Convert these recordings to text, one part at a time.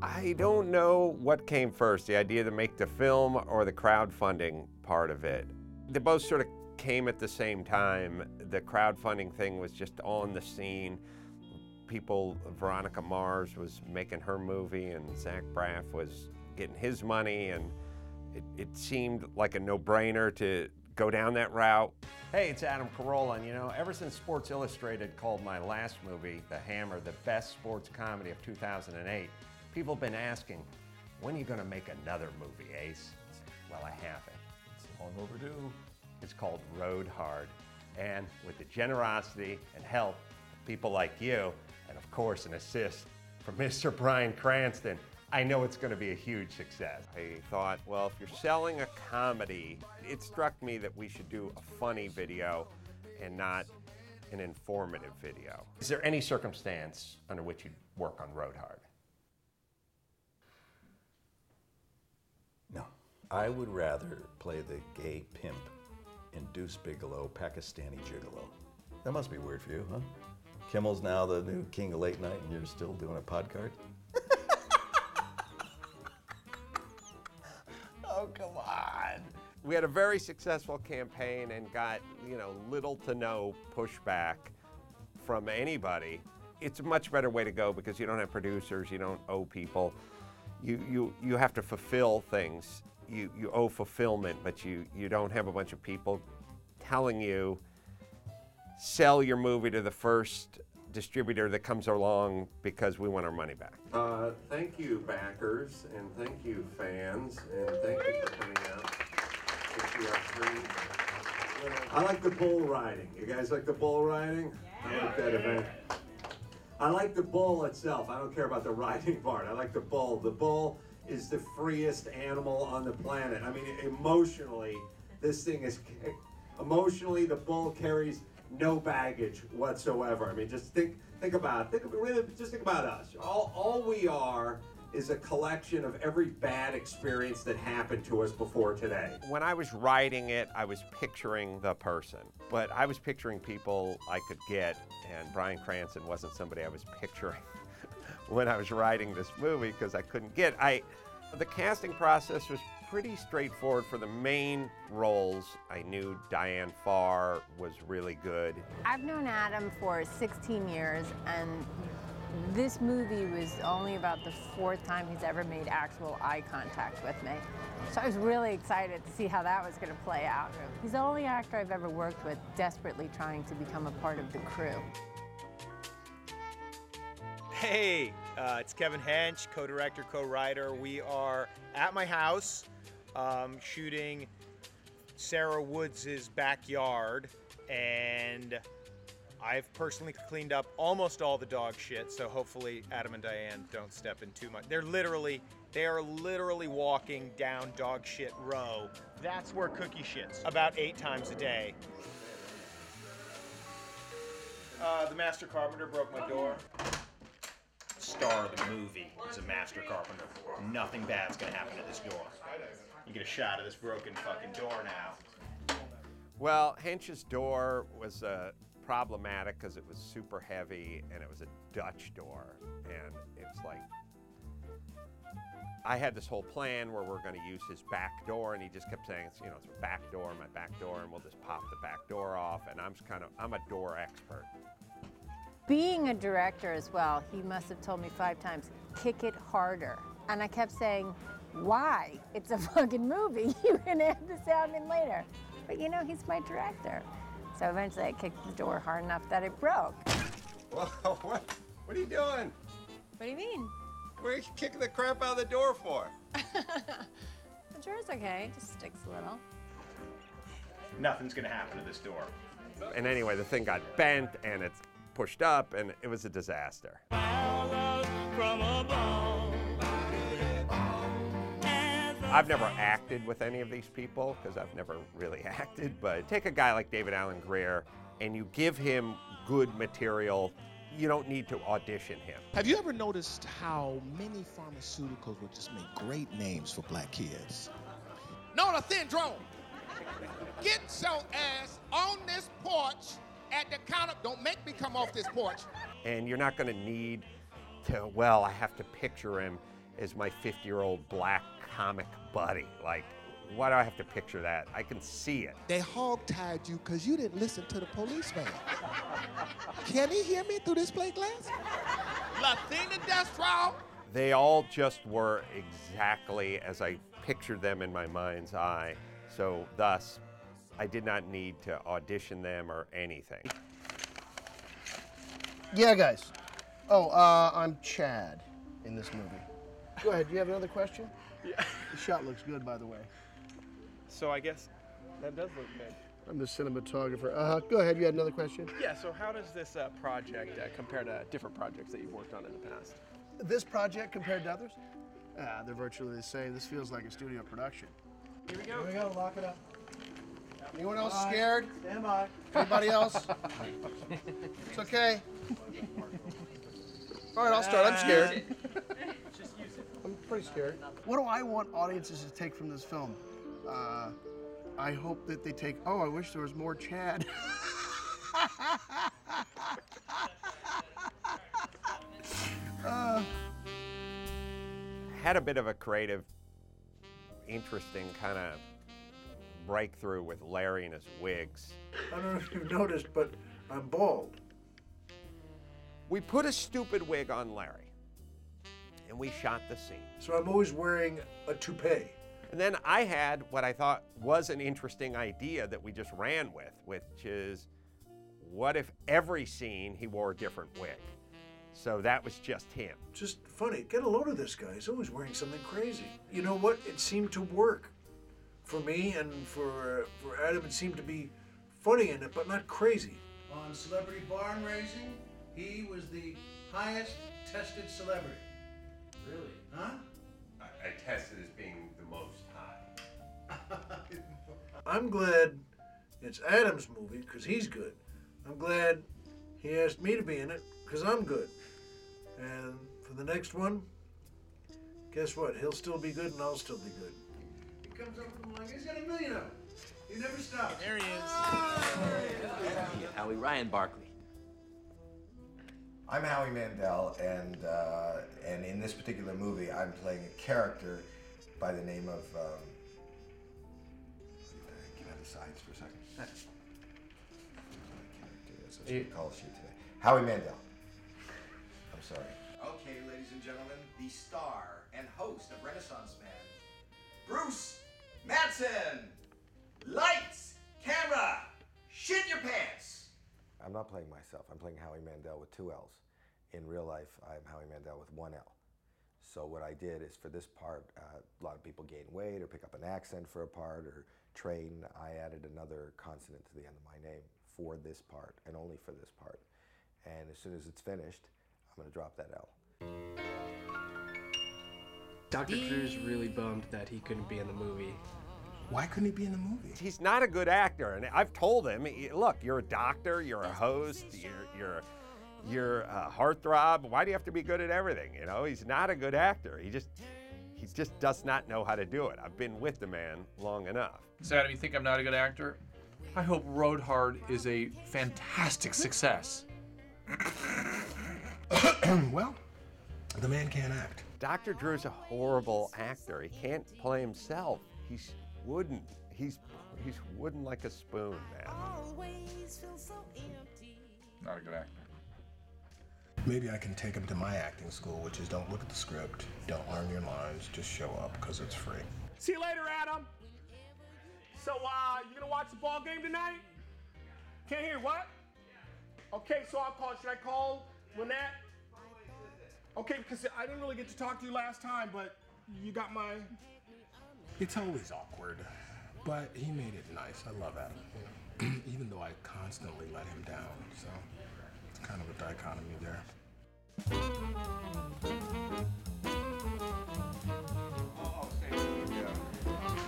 I don't know what came first, the idea to make the film or the crowdfunding part of it. They both sort of came at the same time. The crowdfunding thing was just on the scene. People, Veronica Mars was making her movie and Zach Braff was getting his money, and it seemed like a no-brainer to go down that route. Hey, it's Adam Carolla, and you know, ever since Sports Illustrated called my last movie, The Hammer, the best sports comedy of 2008, people have been asking, when are you gonna make another movie, Ace? Well, I haven't. It's long overdue. It's called Road Hard. And with the generosity and help of people like you, and of course an assist from Mr. Bryan Cranston, I know it's gonna be a huge success. I thought, well, if you're selling a comedy, it struck me that we should do a funny video and not an informative video. Is there any circumstance under which you'd work on Road Hard? No. I would rather play the gay pimp in Deuce Bigalow, Pakistani Gigolo. That must be weird for you, huh? Kimmel's now the new king of late night and you're still doing a podcast? Oh, come on. We had a very successful campaign and got, little to no pushback from anybody. It's a much better way to go because you don't have producers, you don't owe people. You have to fulfill things. You owe fulfillment, but you don't have a bunch of people telling you, sell your movie to the first distributor that comes along because we want our money back. Thank you, backers, and thank you, fans, and thank you for coming out. I like the bull riding. You guys like the bull riding? Yeah. I like that event. I like the bull itself. I don't care about the riding part. I like the bull. The bull is the freest animal on the planet. I mean, emotionally, this thing is, emotionally, the bull carries no baggage whatsoever. I mean, just think about it. Just think about us. All we are is a collection of every bad experience that happened to us before today. When I was writing it, I was picturing the person, but I was picturing people I could get, and Bryan Cranston wasn't somebody I was picturing when I was writing this movie because I couldn't get. The casting process was pretty straightforward for the main roles. I knew Diane Farr was really good. I've known Adam for 16 years, and this movie was only about the 4th time he's ever made actual eye contact with me. So I was really excited to see how that was going to play out. He's the only actor I've ever worked with desperately trying to become a part of the crew. Hey, it's Kevin Hench, co-director, co-writer. We are at my house shooting Sarah Woods' backyard, and I've personally cleaned up almost all the dog shit, so hopefully Adam and Diane don't step in too much. They are literally walking down dog shit row. That's where Cookie shits about 8 times a day. The master carpenter broke my door. Star of the movie is a master carpenter. Nothing bad's gonna happen to this door. You get a shot of this broken fucking door now. Well, Hench's door was problematic because it was super heavy and it was a Dutch door, and it's like, I had this whole plan where we're gonna use his back door, and he just kept saying, it's a back door, my back door, and we'll just pop the back door off, and I'm a door expert. Being a director as well, he must have told me 5 times, kick it harder. And I kept saying, why? It's a fucking movie. You're gonna add the sound in later. But he's my director. So eventually I kicked the door hard enough that it broke. Well, what are you doing? What do you mean? What are you kicking the crap out of the door for? The door's okay, it just sticks a little. Nothing's gonna happen to this door. And anyway, the thing got bent and it's pushed up, and it was a disaster. I've never acted with any of these people because I've never really acted, but take a guy like David Alan Grier and you give him good material, you don't need to audition him. Have you ever noticed how many pharmaceuticals would just make great names for black kids? Norethindrome. Get your ass on this porch at the counter. Don't make me come off this porch. And you're not going to need to, well, I have to picture him as my 50-year-old black comic buddy. Like, why do I have to picture that? I can see it. They hog-tied you because you didn't listen to the policeman. Can he hear me through this plate glass? Latina Destro. They all just were exactly as I pictured them in my mind's eye. So thus, I did not need to audition them or anything. Yeah, guys. Oh, I'm Chad in this movie. Go ahead, do you have another question? Yeah. The shot looks good, by the way. So I guess that does look good. I'm the cinematographer. Go ahead, you had another question? Yeah, so how does this project compare to different projects that you've worked on in the past? This project compared to others? They're virtually the same. This feels like a studio production. Here we go. Here we go, lock it up. Anyone else scared? Stand by. Anybody else? It's okay. All right, I'll start. I'm scared. I'm pretty scared. What do I want audiences to take from this film? I hope that they take, oh, I wish there was more Chad. Had a bit of a creative, interesting kind of breakthrough with Larry and his wigs. I don't know if you've noticed, but I'm bald. We put a stupid wig on Larry, and we shot the scene. So I'm always wearing a toupee. And then I had what I thought was an interesting idea that we just ran with, which is, what if every scene he wore a different wig? So that was just him. Just funny. Get a load of this guy. He's always wearing something crazy. You know what? It seemed to work. For me and for Adam, it seemed to be funny in it, but not crazy. On Celebrity Barn Raising, he was the highest tested celebrity. Really? Huh? I tested as being the most high. I'm glad it's Adam's movie because he's good. I'm glad he asked me to be in it because I'm good. And for the next one, guess what? He'll still be good and I'll still be good. He comes up from like, he's got $1 million of them. He never stops. There he is. Howie Ryan Barkley. I'm Howie Mandel, and in this particular movie, I'm playing a character by the name of. Get out of the sides for a second. That's what we call you today. Howie Mandel. I'm sorry. Okay, ladies and gentlemen, the star and host of Renaissance Man, Bruce Madsen. Lights, camera, shit your pants. I'm not playing myself. I'm playing Howie Mandel with 2 L's. In real life, I'm Howie Mandel with 1 L. So what I did is for this part, a lot of people gain weight or pick up an accent for a part or train. I added another consonant to the end of my name for this part and only for this part. And as soon as it's finished, I'm gonna drop that L. Dr. Drew's really bummed that he couldn't be in the movie. Why couldn't he be in the movie? He's not a good actor, and I've told him, look, you're a doctor, you're a host, you're a heartthrob. Why do you have to be good at everything? You know, he's not a good actor. He just does not know how to do it. I've been with the man long enough. So Adam, you think I'm not a good actor? I hope Road Hard is a fantastic success. Well, the man can't act. Dr. Drew's a horrible actor. He can't play himself. He's wooden. He's wooden like a spoon, man. Not a good actor. Maybe I can take him to my acting school, which is don't look at the script, don't learn your lines, just show up because it's free. See you later, Adam. So, you gonna watch the ball game tonight? Can't hear what? Okay, so I'll call. Should I call Lynette? Okay, because I didn't really get to talk to you last time, but you got my. It's always awkward, but he made it nice. I love Adam, you know? Even though I constantly let him down, so it's kind of a dichotomy there.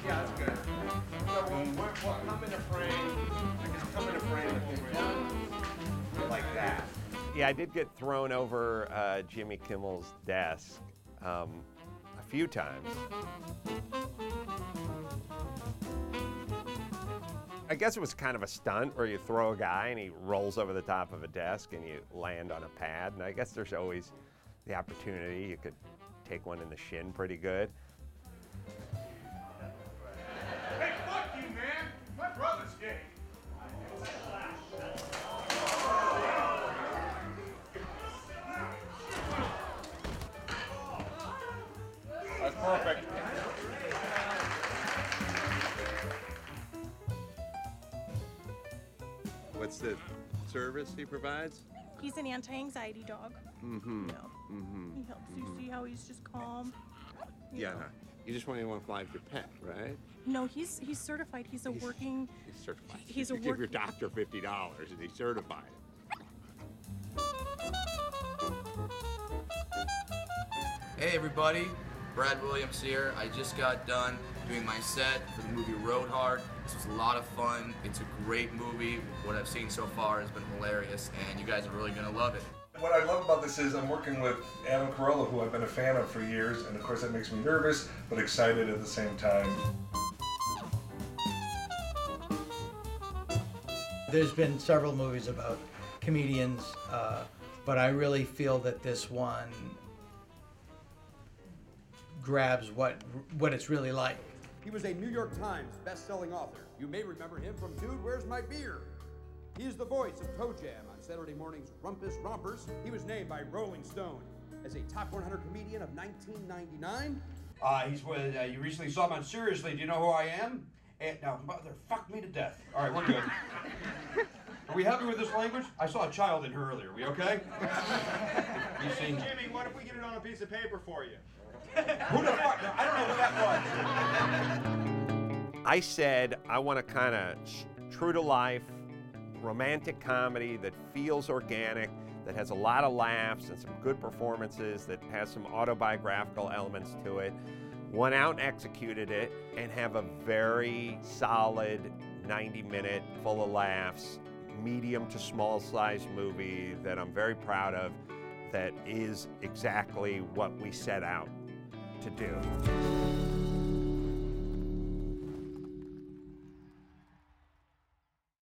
Yeah, that's good. So we'll come in a frame. I guess come in a frame like that. Yeah, I did get thrown over Jimmy Kimmel's desk a few times. I guess it was kind of a stunt where you throw a guy and he rolls over the top of a desk and you land on a pad. And I guess there's always the opportunity you could take one in the shin pretty good. Hey, fuck you, man. My brother's gay. That's perfect. What's the service he provides? He's an anti-anxiety dog. Mm-hmm. You know, he helps you see how he's just calm. Yeah. You just want anyone to fly with your pet, right? No, he's certified. He's working. He's certified. He's you a give your work. doctor $50 and he's certified. Hey everybody, Brad Williams here. I just got done doing my set for the movie Road Hard. This was a lot of fun. It's a great movie. What I've seen so far has been hilarious, and you guys are really gonna love it. What I love about this is I'm working with Adam Carolla, who I've been a fan of for years, and of course that makes me nervous, but excited at the same time. There's been several movies about comedians, but I really feel that this one grabs what it's really like. He was a New York Times best-selling author. You may remember him from Dude, Where's My Beer? He is the voice of Toe Jam on Saturday morning's Rumpus Rompers. He was named by Rolling Stone as a top 100 comedian of 1999. You recently saw him on Seriously, Do You Know Who I Am? And now, motherfuck me to death. All right, we're good. Are we happy with this language? I saw a child in her earlier. We okay? You see? Jimmy, what if we get it on a piece of paper for you? Who the fuck? I don't know who that was. I said I want to kind of true to life, romantic comedy that feels organic, that has a lot of laughs and some good performances, that has some autobiographical elements to it. Went out and executed it and have a very solid 90-minute, full of laughs, medium to small size movie that I'm very proud of, that is exactly what we set out to do.